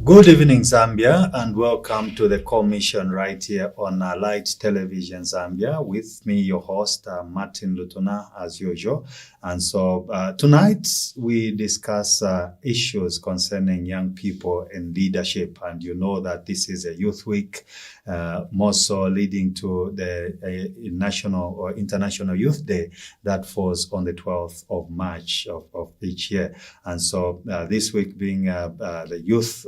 Good evening, Zambia, and welcome to the commission right here on Light Television Zambia. With me, your host, Martin Lutuna, as usual. And so tonight we discuss issues concerning young people in leadership. And you know that this is a youth week, more so leading to the National or International Youth Day that falls on the 12th of March of each year. And so this week being the Youth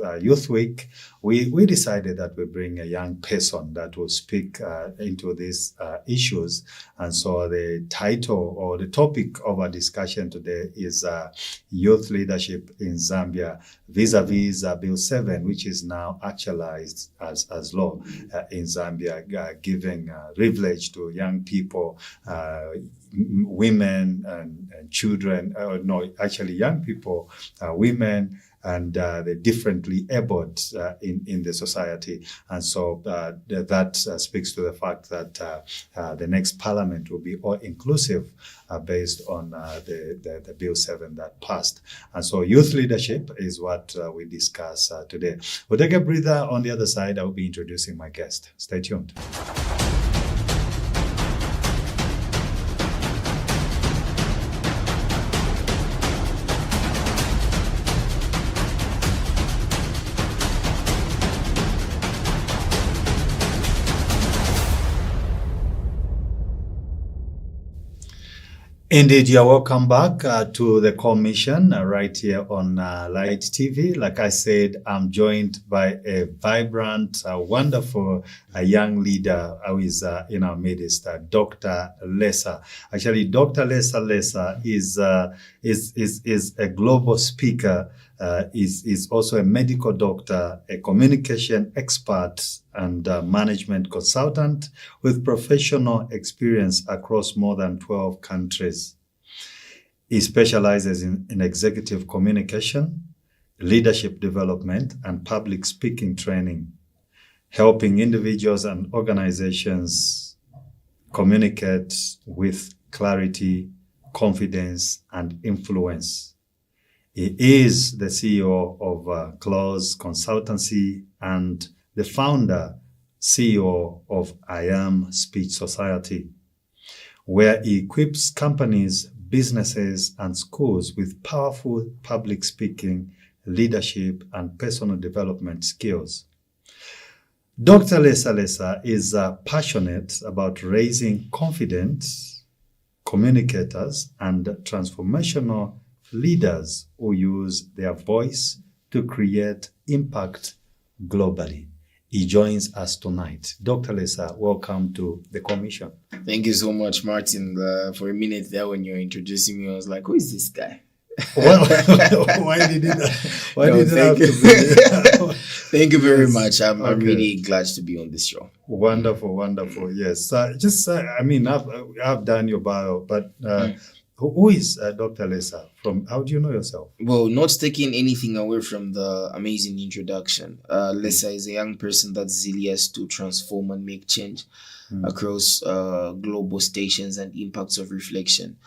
Week, we decided that we bring a young person that will speak into these issues. And so the title or the topic of our discussion today is youth leadership in Zambia vis-a-vis Bill 7, which is now actualized as law in Zambia, giving privilege to young people, women and children, young people, women, and the differently abled in the society. And so that speaks to the fact that the next parliament will be all inclusive based on the Bill 7 that passed. And so youth leadership is what we discuss today. We'll take a breather. On the other side, I will be introducing my guest. Stay tuned. Indeed, you're welcome back to the commission right here on Light TV. Like I said, I'm joined by a vibrant, wonderful young leader who is in our midst, Dr. Lesa. Actually, Dr. Lesa is a global speaker, is also a medical doctor, a communication expert, and management consultant with professional experience across more than 12 countries. He specializes in executive communication, leadership development, and public speaking training, helping individuals and organizations communicate with clarity, confidence, and influence. He is the CEO of Close Consultancy and the founder, CEO of I Am Speech Society, where he equips companies, businesses, and schools with powerful public speaking, leadership, and personal development skills. Dr. Lesa is passionate about raising confident communicators and transformational leaders who use their voice to create impact globally. He joins us tonight. Dr. Lesa, welcome to the commission. Thank you so much, Martin. For a minute there when you were introducing me, I was like, who is this guy? Why did it have to be? Thank you very much. I'm really glad to be on this show. Wonderful. Yes. I've done your bio, but who is Dr. Lesa? How do you know yourself? Well, not taking anything away from the amazing introduction. Lesa is a young person that's zealous to transform and make change across global stations and impacts of reflection.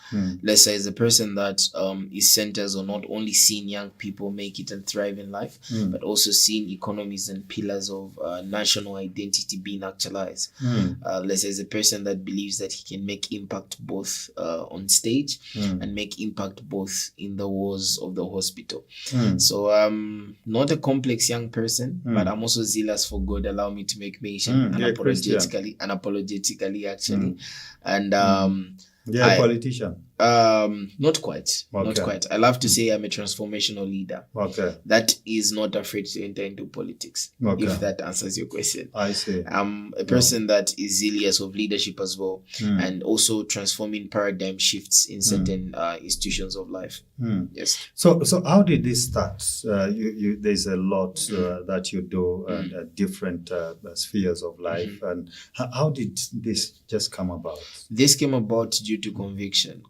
Lesa is a person that is centers on not only seeing young people make it and thrive in life, but also seeing economies and pillars of national identity being actualized. Lesa is a person that believes that he can make impact both on stage and make impact both in the walls of the hospital. So I'm not a complex young person, but I'm also zealous for God. Allow me to make mention unapologetically actually. And a politician. Not quite. I love to say I'm a transformational leader. That is not afraid to enter into politics. If that answers your question. I see. I'm a person that is zealous of leadership as well, and also transforming paradigm shifts in certain institutions of life. Yes. So how did this start? There's a lot that you do at different spheres of life, and how did this just come about? This came about due to conviction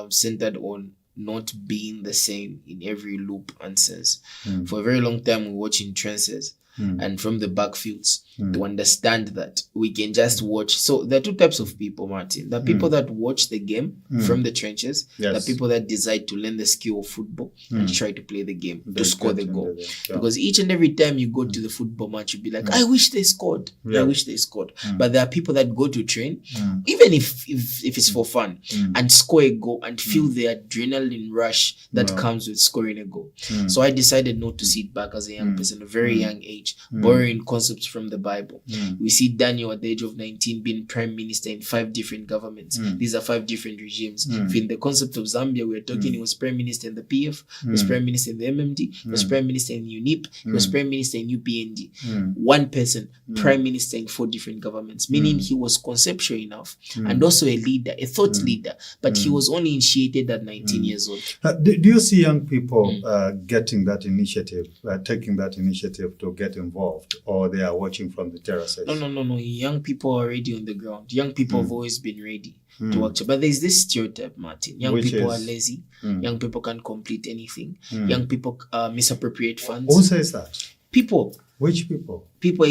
centered on not being the same in every loop and sense. For a very long time, we were watching trances. and from the backfields to understand that we can just watch. So there are two types of people, Martin. There are people that watch the game from the trenches. There are people that decide to learn the skill of football and try to play the game, to score the goal. Because each and every time you go to the football match, you'll be like, I wish they scored. I wish they scored. But there are people that go to train, even if it's for fun, and score a goal and feel the adrenaline rush that comes with scoring a goal. So I decided not to sit back as a young person, a very young age, borrowing concepts from the Bible. We see Daniel at the age of 19 being prime minister in 5 different governments. These are 5 different regimes. In the concept of Zambia, we are talking, he was prime minister in the PF, he was prime minister in the MMD, he was prime minister in UNIP, he was prime minister in UPND. One person, prime minister in 4 different governments, meaning he was conceptual enough and also a leader, a thought leader, but he was only initiated at 19 years old. Do you see young people getting that initiative, taking that initiative to get involved, or they are watching from the terraces? No. Young people are already on the ground. Young people have always been ready to actually. But there's this stereotype, Martin. Young people are lazy. Young people can't complete anything. Young people misappropriate funds. Who says that? People. Which people? People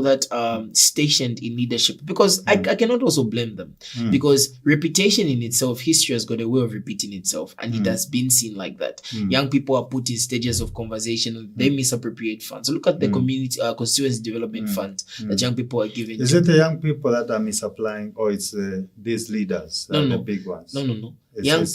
that stationed in leadership, because I cannot also blame them, because reputation in itself, history has got a way of repeating itself, and it has been seen like that. Young people are put in stages of conversation and they misappropriate funds. So look at the community constituency development fund that young people are given. Is it the young people that are misapplying, or it's these leaders, the big ones? No. Young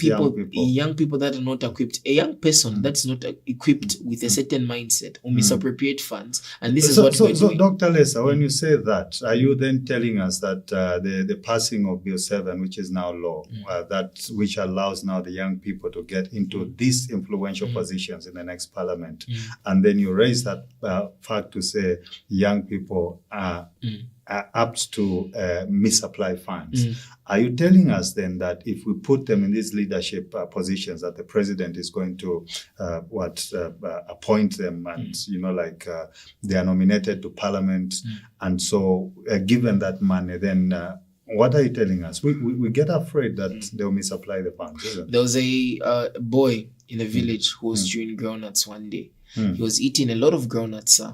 people that are not equipped. A young person that's not equipped with a certain mindset or misappropriate funds, and this is what we're doing. So, Dr. Lesa, when you say that, are you then telling us that the passing of Bill 7, which is now law, that which allows now the young people to get into these influential positions in the next parliament, and then you raise that fact to say young people are apt to misapply funds. Are you telling us then that if we put them in these leadership positions, that the president is going to appoint them, and they are nominated to parliament, and so given that money, then what are you telling us? We get afraid that they'll misapply the funds, isn't it? There was a boy in a village who was chewing groundnuts one day. He was eating a lot of groundnuts, sir.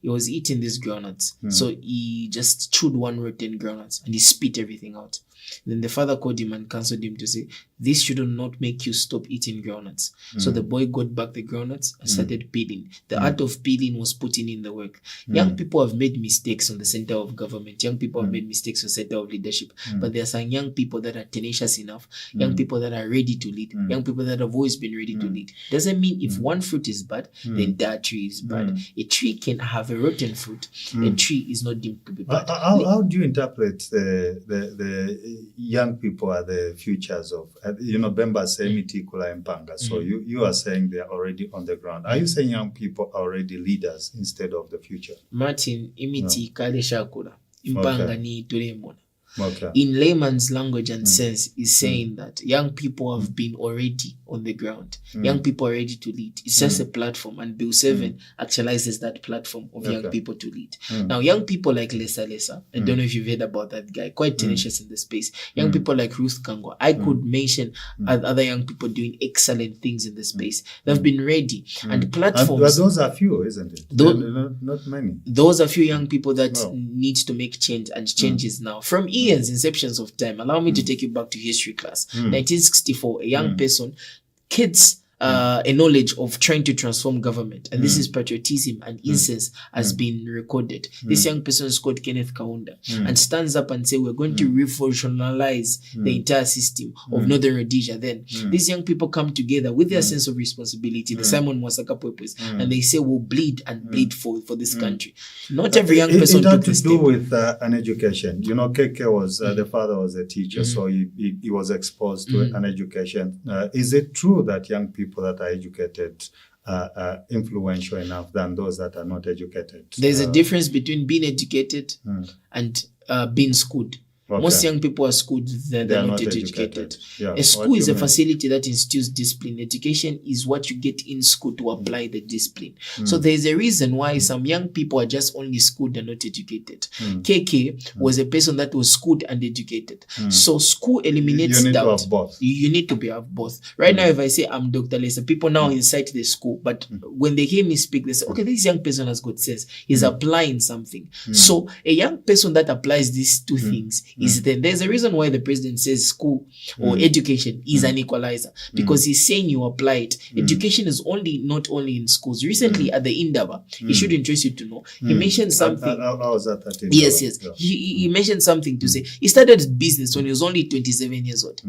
He was eating these groundnuts. So he just chewed one rotten groundnuts and he spit everything out. Then the father called him and counseled him to say, this should not make you stop eating groundnuts. So the boy got back the groundnuts and started peeling. The art of peeling was putting in the work. Young people have made mistakes on the center of government. Young people have made mistakes on the center of leadership. But there are some young people that are tenacious enough. Young people that are ready to lead. Young people that have always been ready to lead. Doesn't mean if one fruit is bad, the entire tree is bad. A tree can have a rotten fruit. A tree is not deemed to be bad. How do you interpret the young people are the futures of, Bemba say mitikula empanga. So you are saying they are already on the ground. Are you saying young people are already leaders instead of the future? Martin, imiti kale shakula. Impanga ni tulemona. Okay. In layman's language and sense, is saying that young people have been already on the ground. Young people are ready to lead. It's just a platform, and Bill 7 actualizes that platform of young people to lead. Now, young people like Lesa, I don't know if you've heard about that guy, quite tenacious in the space. Young people like Ruth Kangwa. I could mention other young people doing excellent things in the space. They've been ready. And platforms... But those are few, isn't it? Not many. Those are few young people that need to make change, and changes now. From Ian's inceptions of time, allow me to take you back to history class. 1964, a young person, kids, a knowledge of trying to transform government, and this is patriotism and incense has been recorded. This young person is called Kenneth Kaunda, and stands up and say, we're going to revolutionize the entire system of Northern Rhodesia. Then these young people come together with their sense of responsibility, the Simon Mwasaka purpose, and they say, we'll bleed and bleed for this country. Not every young person took this step. It had to do with an education. Keke was, the father was a teacher, so he was exposed to an education. Is it true that young people that are educated are influential enough than those that are not educated? There's a difference between being educated and being schooled. Okay. Most young people are schooled, they're not educated. A school is a facility that instills discipline. Education is what you get in school to apply the discipline. So there's a reason why some young people are just only schooled and not educated. KK was a person that was schooled and educated. So school eliminates doubt. You need to have both. Right now, if I say I'm Dr. Lesa, people now incite the school, but when they hear me speak, they say, okay, this young person has got sense. He's applying something. So a young person that applies these two things is then there's a reason why the president says school or education is an equalizer, because he's saying you apply it. Education is not only in schools. Recently at the Indaba, he should interest you to know, he mentioned something. How was that? Yes. He mentioned something to say he started business when he was only 27 years old.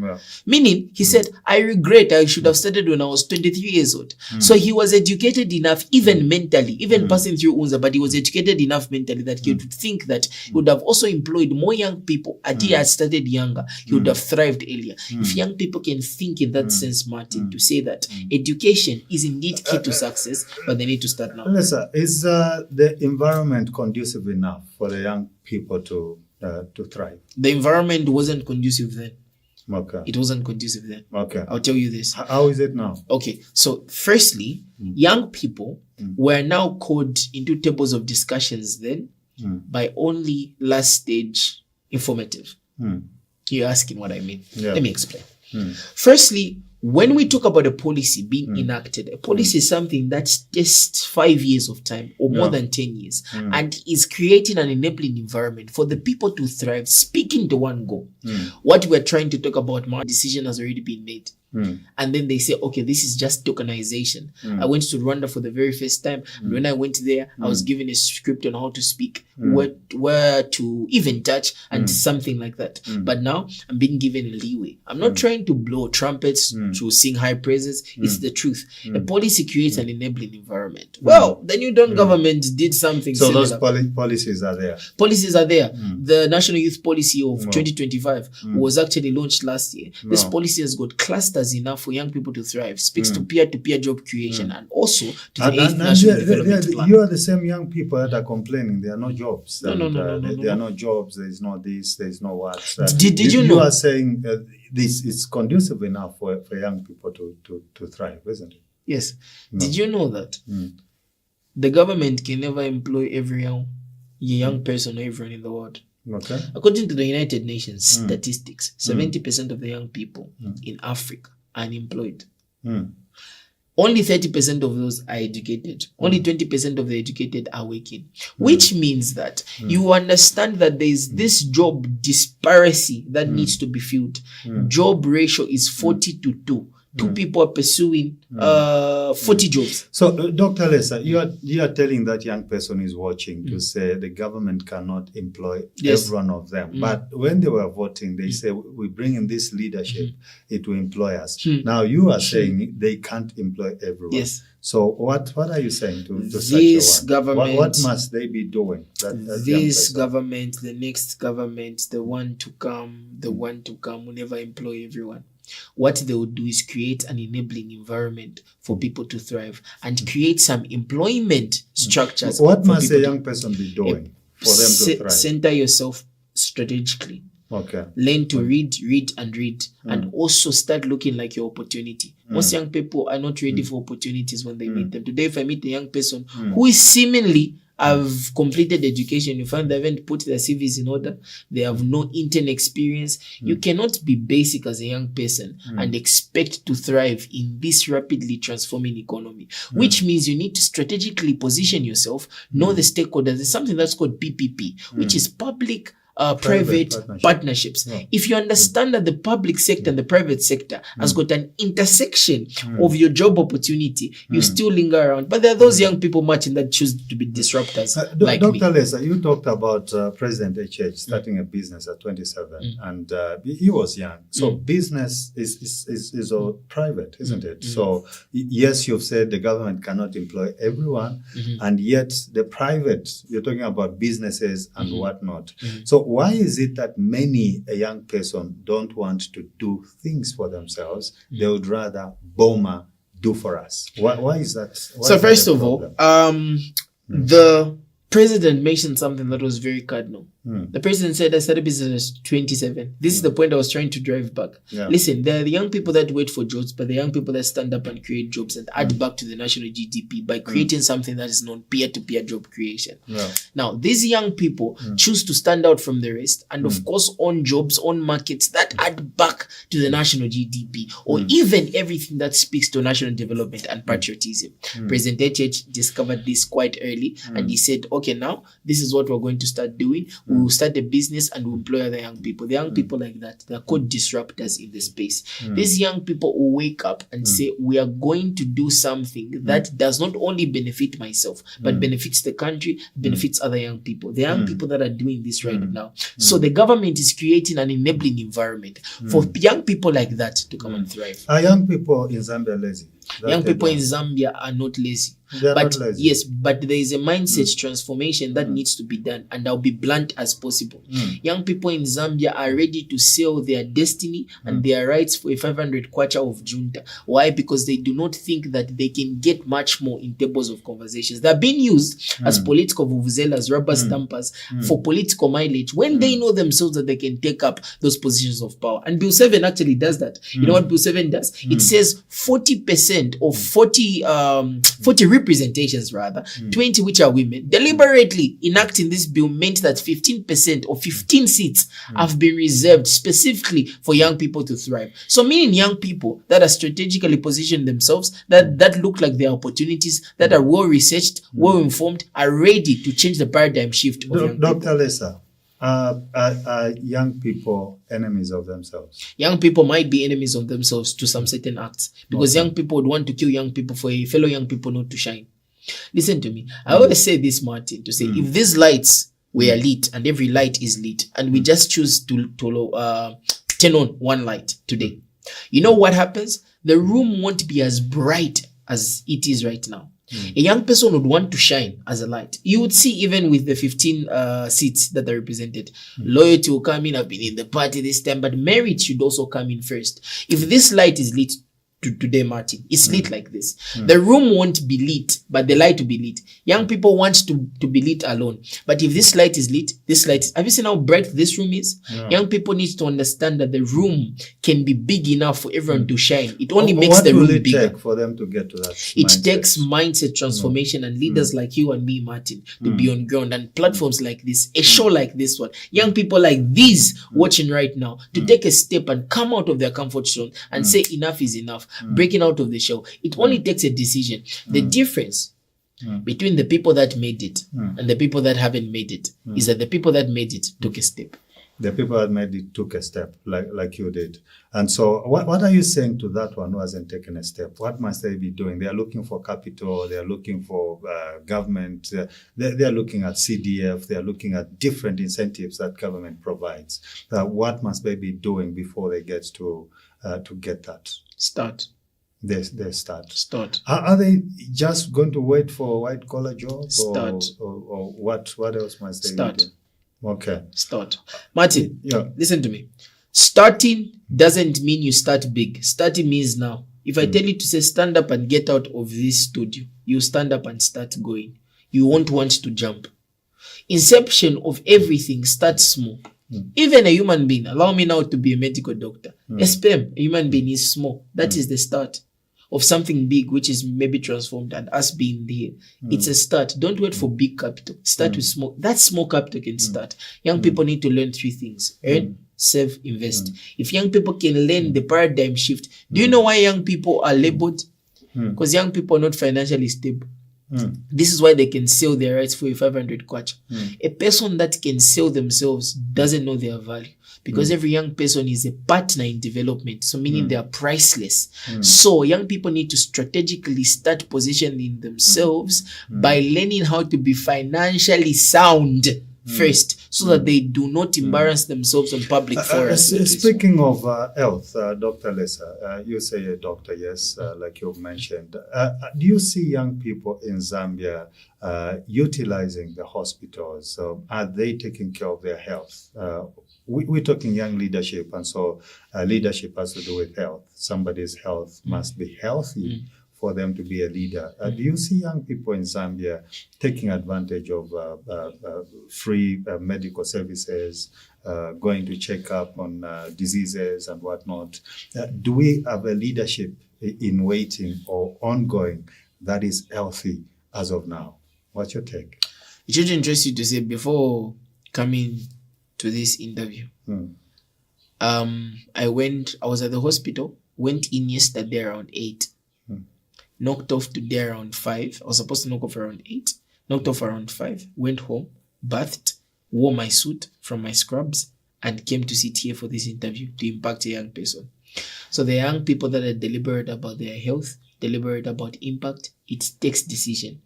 Meaning, he said, I regret I should have started when I was 23 years old. So he was educated enough, even mentally, even passing through UNZA, but he was educated enough mentally that he would think that he would have also employed more young people. He had started younger, he would have thrived earlier. If young people can think in that sense, Martin, to say that education is indeed key to success, but they need to start now. Lisa, is the environment conducive enough for the young people to thrive? The environment wasn't conducive then. Okay. It wasn't conducive then. Okay. I'll tell you this. How is it now? Okay. So firstly, young people were now called into tables of discussions then by only last stage informative. You're asking what I mean. Let me explain. Firstly, when we talk about a policy being enacted, a policy is something that's just 5 years of time or more than 10 years and is creating an enabling environment for the people to thrive, speaking to one goal. What we're trying to talk about, my decision has already been made. And then they say, okay, this is just tokenization. I went to Rwanda for the very first time. And when I went there, I was given a script on how to speak, where to even touch and something like that. But now I'm being given a leeway. I'm not trying to blow trumpets to sing high praises. It's the truth. A policy creates an enabling environment. Well, the New Dawn government did something similar. So those policies are there. Policies are there. The National Youth Policy of 2025 was actually launched last year. This policy has got clusters enough for young people to thrive, speaks to peer-to-peer job creation and also to the 8th National Development Plan. You are the same young people that are complaining there are no jobs. No. There are no jobs, there is no this, there is no what. Did you know? You are saying this is conducive enough for young people to thrive, isn't it? Yes. No. Did you know that the government can never employ every young person or everyone in the world? Okay. According to the United Nations statistics, 70% of the young people in Africa are unemployed. Only 30% of those are educated. Only 20% of the educated are working. Which means that you understand that there is this job disparity that needs to be filled. Job ratio is 40-2. Two people are pursuing 40 jobs. So, Dr. Lesa, you are telling that young person is watching to say the government cannot employ every one of them. But when they were voting, they say, we bring in this leadership, it will employ us. Now, you are saying they can't employ everyone. Yes. So, what are you saying to this such a one? Government? What must they be doing? This government, the next government, the one to come will never employ everyone. What they will do is create an enabling environment for people to thrive and create some employment structures. What must a young person be doing for them to thrive? Center yourself strategically. Okay. Learn to read, and also start looking like your opportunity. Most young people are not ready for opportunities when they meet them. Today, if I meet a young person who is seemingly have completed education, you find they haven't put their CVs in order, they have no intern experience. You cannot be basic as a young person and expect to thrive in this rapidly transforming economy, which means you need to strategically position yourself, know the stakeholders. There's something that's called PPP, which is public private partnerships. If you understand that the public sector and the private sector has got an intersection of your job opportunity, you still linger around. But there are those young people marching that choose to be disruptors. Like Dr. Lesa, you talked about President HH starting a business at 27, and he was young. So business is all private, isn't it? So yes, you've said the government cannot employ everyone, and yet the private, you're talking about businesses and whatnot. So why is it that many a young person don't want to do things for themselves? They would rather do for us. Why is that? So first of all, the president mentioned something that was very cardinal. The president said, I started business at 27. This is the point I was trying to drive back. Yeah. Listen, there are the young people that wait for jobs, but the young people that stand up and create jobs and add back to the national GDP by creating something that is known peer-to-peer job creation. Yeah. Now, these young people choose to stand out from the rest and, of course, own jobs, own markets that add back to the national GDP or even everything that speaks to national development and patriotism. President H discovered this quite early and he said, okay, now this is what we're going to start doing. We will start a business and we employ other young people. The young people like that, they're called disruptors in the space. These young people will wake up and say, we are going to do something that does not only benefit myself, but benefits the country, benefits other young people. The young people that are doing this right now. So the government is creating an enabling environment for young people like that to come and thrive. Are young people in Zambia lazy? Young people in Zambia are not lazy. They're But not lazy. yes, but there is a mindset transformation that needs to be done, and I'll be blunt as possible. Young people in Zambia are ready to sell their destiny and their rights for a 500 kwacha of junta. Why? Because they do not think that they can get much more in tables of conversations. They're being used as political vuvuzelas, rubber stampers for political mileage when they know themselves that they can take up those positions of power. And Bill 7 actually does that. You know what Bill 7 does? It says 40% or 40 representations rather, 20 which are women, deliberately enacting this bill meant that 15% or 15 seats have been reserved specifically for young people to thrive. So meaning young people that are strategically positioned themselves, that look like their opportunities, that are well researched, well informed, are ready to change the paradigm shift of young people. Dr. Lesa, are young people enemies of themselves? Young people might be enemies of themselves to some certain acts because young people would want to kill young people for a fellow young people not to shine. Listen to me. I always say this, Martin, to say if these lights were lit and every light is lit and we just choose to turn on one light today, you know what happens? The room won't be as bright as it is right now. A young person would want to shine as a light. You would see even with the 15 seats that are represented. Loyalty will come in. I've been in the party this time, but merit should also come in first. If this light is lit today, Martin, it's lit like this. The room won't be lit, but the light will be lit. Young people want to be lit alone. But if this light is lit, this light is... Have you seen how bright this room is? Yeah. Young people need to understand that the room can be big enough for everyone to shine. It only makes the room bigger. What will it take for them to get to that It mindset? takes mindset transformation and leaders like you and me, Martin, to be on ground, and platforms like this, a show like this one, young people like these watching right now, to take a step and come out of their comfort zone and say enough is enough. Breaking out of the show. It only takes a decision. The difference between the people that made it and the people that haven't made it is that the people that made it took a step. The people that made it took a step, like you did. And so what are you saying to that one who hasn't taken a step? What must they be doing? They are looking for capital. They are looking for government. They are looking at CDF. They are looking at different incentives that government provides. What must they be doing before they get to get that? Start. They start. Start. Are they just going to wait for a white collar job? Start. Or what else must they Start. do? Okay. Start. Martin, Yeah. listen to me. Starting doesn't mean you start big. Starting means now. If I tell you to say stand up and get out of this studio, you stand up and start going. You won't want to jump. Inception of everything starts small. Even a human being, allow me now to be a medical doctor. A sperm, a human being, is small. That is the start of something big, which is maybe transformed, and us being there. It's a start. Don't wait for big capital. Start with small. That small capital can start. Young people need to learn 3 things. Earn, save, invest. If young people can learn the paradigm shift, do you know why young people are labeled? Because young people are not financially stable. This is why they can sell their rights for a 500 kwacha. A person that can sell themselves doesn't know their value, because every young person is a partner in development. So meaning they are priceless. So young people need to strategically start positioning themselves by learning how to be financially sound first, so that they do not embarrass themselves on public forums. Speaking of health, Dr. Lesa, you say a doctor, yes, like you've mentioned. Do you see young people in Zambia utilizing the hospitals? Are they taking care of their health? We're talking young leadership, and so leadership has to do with health. Somebody's health must be healthy for them to be a leader. Do you see young people in Zambia taking advantage of free medical services, going to check up on diseases and whatnot? Do we have a leadership in waiting or ongoing that is healthy as of now? What's your take? It should interest you to say, before coming to this interview, I was at the hospital, went in yesterday around 8, knocked off today around 5. I was supposed to knock off around 8, knocked off around 5, went home, bathed, wore my suit from my scrubs, and came to sit here for this interview to impact a young person. So the young people that are deliberate about their health, deliberate about impact, it takes decision.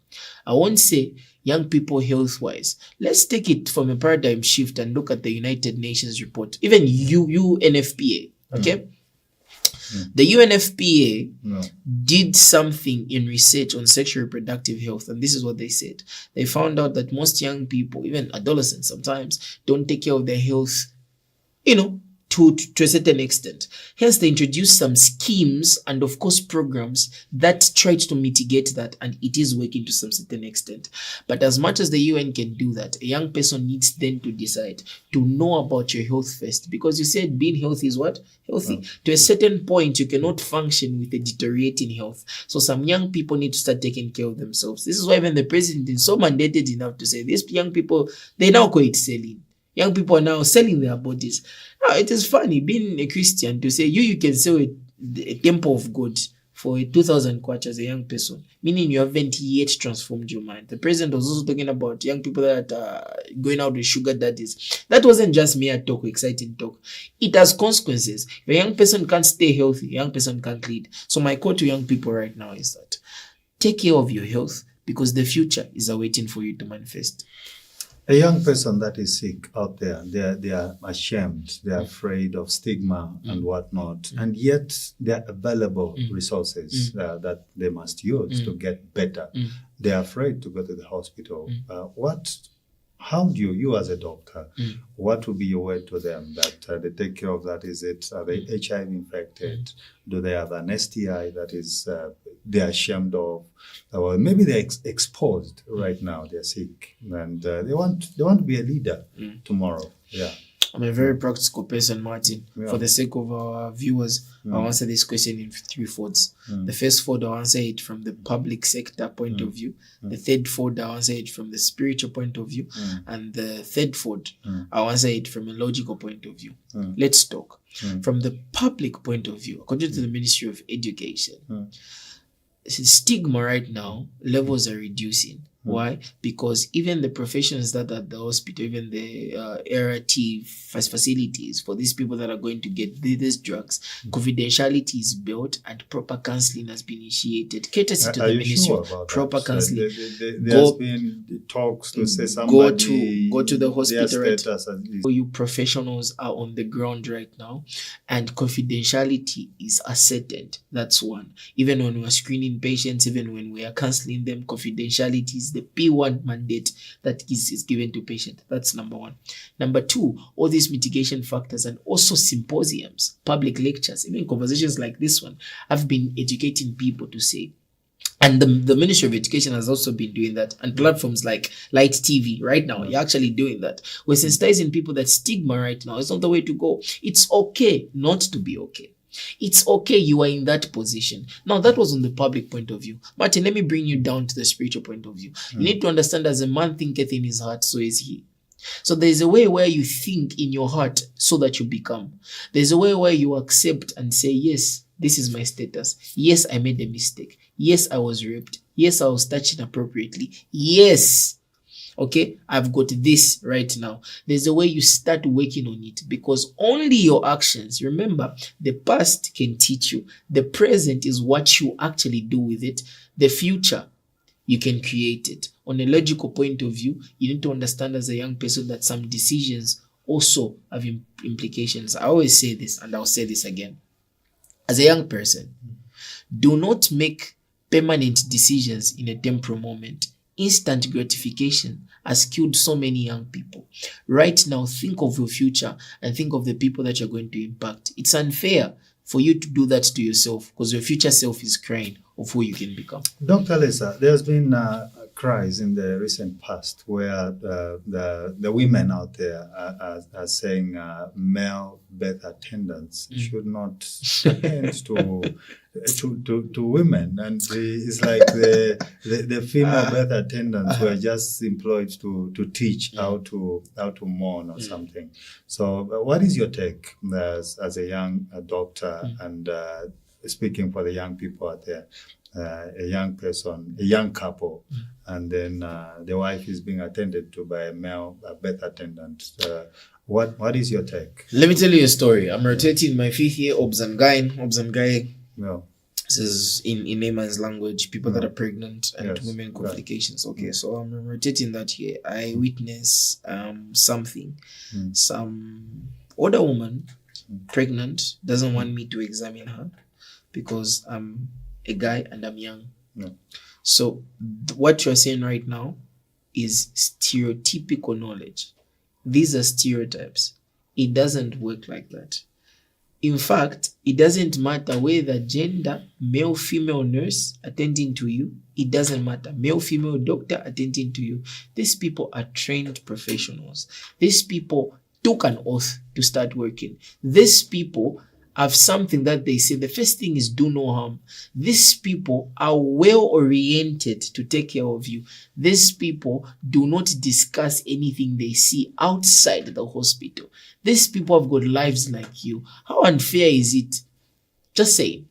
I won't say young people health-wise. Let's take it from a paradigm shift and look at the United Nations report. Even UNFPA, okay? The UNFPA did something in research on sexual reproductive health, and this is what they said. They found out that most young people, even adolescents sometimes, don't take care of their health, to a certain extent. Hence, they introduced some schemes and, of course, programs that tried to mitigate that, and it is working to some certain extent. But as much as the UN can do that, a young person needs then to decide to know about your health first, because you said being healthy is what? Healthy. To a certain point, you cannot function with a deteriorating health. So some young people need to start taking care of themselves. This is why even the president is so mandated enough to say these young people, they now call it selling. Young people are now selling their bodies. Now, it is funny being a Christian to say you can sell a temple of God for 2,000 kwacha as a young person, meaning you haven't yet transformed your mind. The president was also talking about young people that are going out with sugar daddies. That wasn't just mere talk, exciting talk. It has consequences. If a young person can't stay healthy, a young person can't lead. So my call to young people right now is that take care of your health, because the future is awaiting for you to manifest. A young person that is sick out there, they are ashamed, they are afraid of stigma and whatnot, and yet there are available resources that they must use to get better. They are afraid to go to the hospital. How do you as a doctor, what would be your word to them that they take care of that? Are they HIV infected? Do they have an STI that is they're ashamed of? Or maybe they're exposed right now, they're sick, and they want to be a leader tomorrow. Yeah. I'm a very practical person, Martin. Yeah. For the sake of our viewers, I'll answer this question in 3 folds. The first fold, I'll answer it from the public sector point of view. The third fold, I'll answer it from the spiritual point of view. And the third fold, I'll answer it from a logical point of view. Let's talk. From the public point of view, according to the Ministry of Education, stigma right now, levels are reducing. Why? Because even the professions that are at the hospital, even the ART facilities for these people that are going to get these drugs, confidentiality is built and proper counseling has been initiated. Courtesy to the ministry, proper counseling. There's been talks to say somebody go to the hospital. Right? You professionals are on the ground right now, and confidentiality is ascertained. That's one. Even when we are screening patients, even when we are counseling them, confidentiality is the P1 mandate that is given to patient. That's number one. Number two, all these mitigation factors and also symposiums, public lectures, even conversations like this one, have been educating people to say. And the Ministry of Education has also been doing that. And platforms like Light TV right now, you're actually doing that. We're sensitizing people that stigma right now is not the way to go. It's okay not to be okay. It's okay you are in that position. Now, that was on the public point of view. Martin, let me bring you down to the spiritual point of view. You need to understand, as a man thinketh in his heart, so is he. So there's a way where you think in your heart so that you become. There's a way where you accept and say, yes, this is my status. Yes, I made a mistake. Yes, I was raped. Yes, I was touched inappropriately. Yes. Okay, I've got this right now. There's a way you start working on it, because only your actions, remember, the past can teach you. The present is what you actually do with it. The future, you can create it. On a logical point of view, you need to understand as a young person that some decisions also have implications. I always say this, and I'll say this again. As a young person, do not make permanent decisions in a temporal moment. Instant gratification has killed so many young people. Right now, think of your future and think of the people that you're going to impact. It's unfair for you to do that to yourself, because your future self is crying of who you can become. Dr. Lisa, there's been cries in the recent past where the women out there are saying male birth attendants should not attend to women, and it's like the female birth attendants were just employed to teach how to mourn or something. So what is your take as a young doctor and speaking for the young people out there, a young person, a young couple, and then the wife is being attended to by a male birth attendant? What is your take? Let me tell you a story. I'm rotating my 5th year Obs and Guy. No. This is in layman's language, people that are pregnant and women complications. Right. Okay, so I'm rotating that year. I witness something. Some older woman, pregnant, doesn't want me to examine her because I'm a guy and I'm young. No. So what you're saying right now is stereotypical knowledge. These are stereotypes. It doesn't work like that. In fact, it doesn't matter whether gender, male, female nurse attending to you. It doesn't matter. Male, female doctor attending to you. These people are trained professionals. These people took an oath to start working. These people have something that they say. The first thing is do no harm. These people are well oriented to take care of you. These people do not discuss anything they see outside the hospital. These people have got lives like you. How unfair is it? Just say,